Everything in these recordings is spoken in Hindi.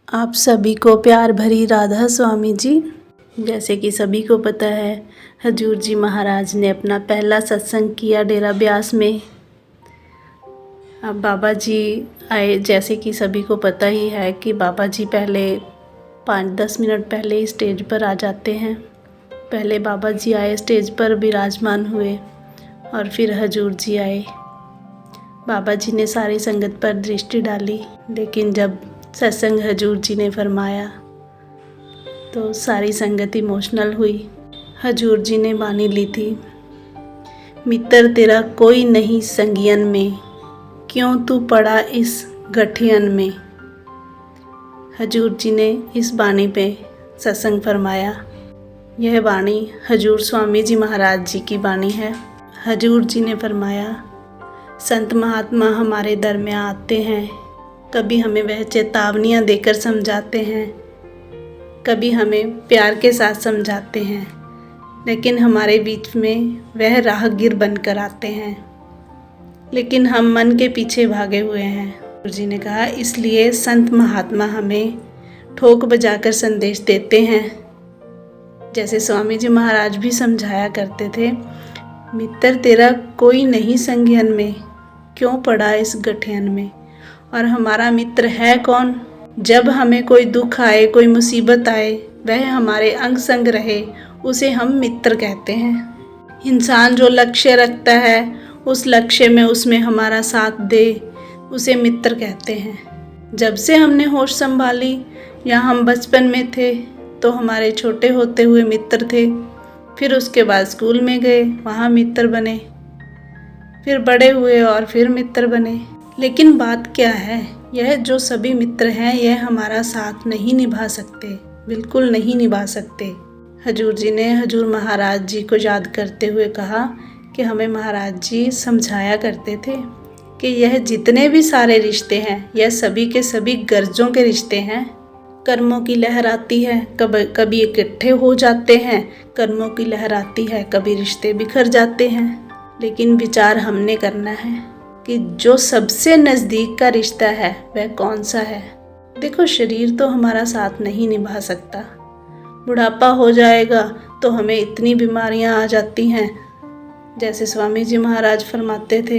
आप सभी को प्यार भरी राधा स्वामी जी। जैसे कि सभी को पता है, हजूर जी महाराज ने अपना पहला सत्संग किया डेरा ब्यास में। अब बाबा जी आए। जैसे कि सभी को पता ही है कि बाबा जी पहले 5-10 मिनट पहले ही स्टेज पर आ जाते हैं। पहले बाबा जी आए, स्टेज पर विराजमान हुए और फिर हजूर जी आए। बाबा जी ने सारी संगत पर दृष्टि डाली, लेकिन जब सत्संग हजूर जी ने फरमाया तो सारी संगत इमोशनल हुई। हजूर जी ने वाणी ली थी, मित्र तेरा कोई नहीं संगियन में, क्यों तू पड़ा इस गठियन में। हजूर जी ने इस वाणी पे सत्संग फरमाया। यह वाणी हजूर स्वामी जी महाराज जी की वाणी है। हजूर जी ने फरमाया, संत महात्मा हमारे दर में आते हैं, कभी हमें वह चेतावनियाँ देकर समझाते हैं, कभी हमें प्यार के साथ समझाते हैं, लेकिन हमारे बीच में वह राहगीर बनकर आते हैं, लेकिन हम मन के पीछे भागे हुए हैं। गुरु जी ने कहा, इसलिए संत महात्मा हमें ठोक बजाकर संदेश देते हैं। जैसे स्वामी जी महाराज भी समझाया करते थे, मित्र तेरा कोई नहीं संगियन में, क्यों पड़ा इस गठियन में। और हमारा मित्र है कौन? जब हमें कोई दुख आए, कोई मुसीबत आए, वह हमारे अंग संग रहे, उसे हम मित्र कहते हैं। इंसान जो लक्ष्य रखता है, उस लक्ष्य में उसमें हमारा साथ दे, उसे मित्र कहते हैं। जब से हमने होश संभाली या हम बचपन में थे तो हमारे छोटे होते हुए मित्र थे, फिर उसके बाद स्कूल में गए, वहाँ मित्र बने, फिर बड़े हुए और फिर मित्र बने। लेकिन बात क्या है, यह जो सभी मित्र हैं यह हमारा साथ नहीं निभा सकते, बिल्कुल नहीं निभा सकते। हजूर जी ने हजूर महाराज जी को याद करते हुए कहा कि हमें महाराज जी समझाया करते थे कि यह जितने भी सारे रिश्ते हैं यह सभी के सभी गर्जों के रिश्ते हैं। कर्मों की लहर आती है, कभी इकट्ठे हो जाते हैं, कर्मों की लहर आती है, कभी रिश्ते बिखर जाते हैं। लेकिन विचार हमने करना है कि जो सबसे नज़दीक का रिश्ता है वह कौन सा है। देखो, शरीर तो हमारा साथ नहीं निभा सकता। बुढ़ापा हो जाएगा तो हमें इतनी बीमारियां आ जाती हैं। जैसे स्वामी जी महाराज फरमाते थे,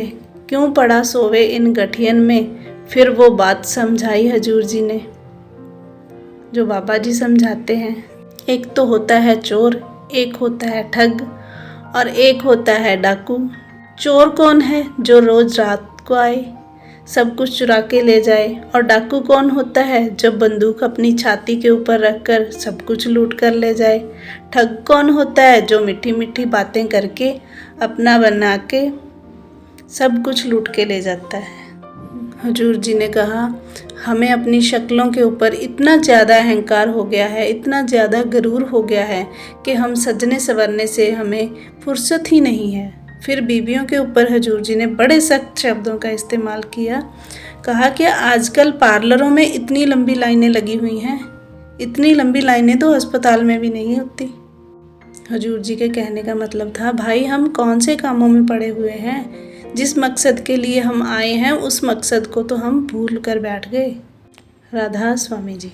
क्यों पड़ा सोवे इन गठियन में। फिर वो बात समझाई हजूर जी ने जो बाबा जी समझाते हैं। एक तो होता है चोर, एक होता है ठग और एक होता है डाकू। चोर कौन है? जो रोज रात को आए, सब कुछ चुरा के ले जाए। और डाकू कौन होता है? जो बंदूक अपनी छाती के ऊपर रखकर सब कुछ लूट कर ले जाए। ठग कौन होता है? जो मीठी मीठी बातें करके अपना बना के सब कुछ लूट के ले जाता है। हजूर जी ने कहा, हमें अपनी शक्लों के ऊपर इतना ज़्यादा अहंकार हो गया है, इतना ज़्यादा गरूर हो गया है कि हम सजने संवरने से हमें फुर्सत ही नहीं है। फिर बीवियों के ऊपर हजूर जी ने बड़े सख्त शब्दों का इस्तेमाल किया। कहा कि आजकल पार्लरों में इतनी लंबी लाइनें लगी हुई हैं, इतनी लंबी लाइनें तो अस्पताल में भी नहीं होती। हजूर जी के कहने का मतलब था, भाई हम कौन से कामों में पड़े हुए हैं, जिस मकसद के लिए हम आए हैं उस मकसद को तो हम भूल कर बैठ गए। राधा स्वामी जी।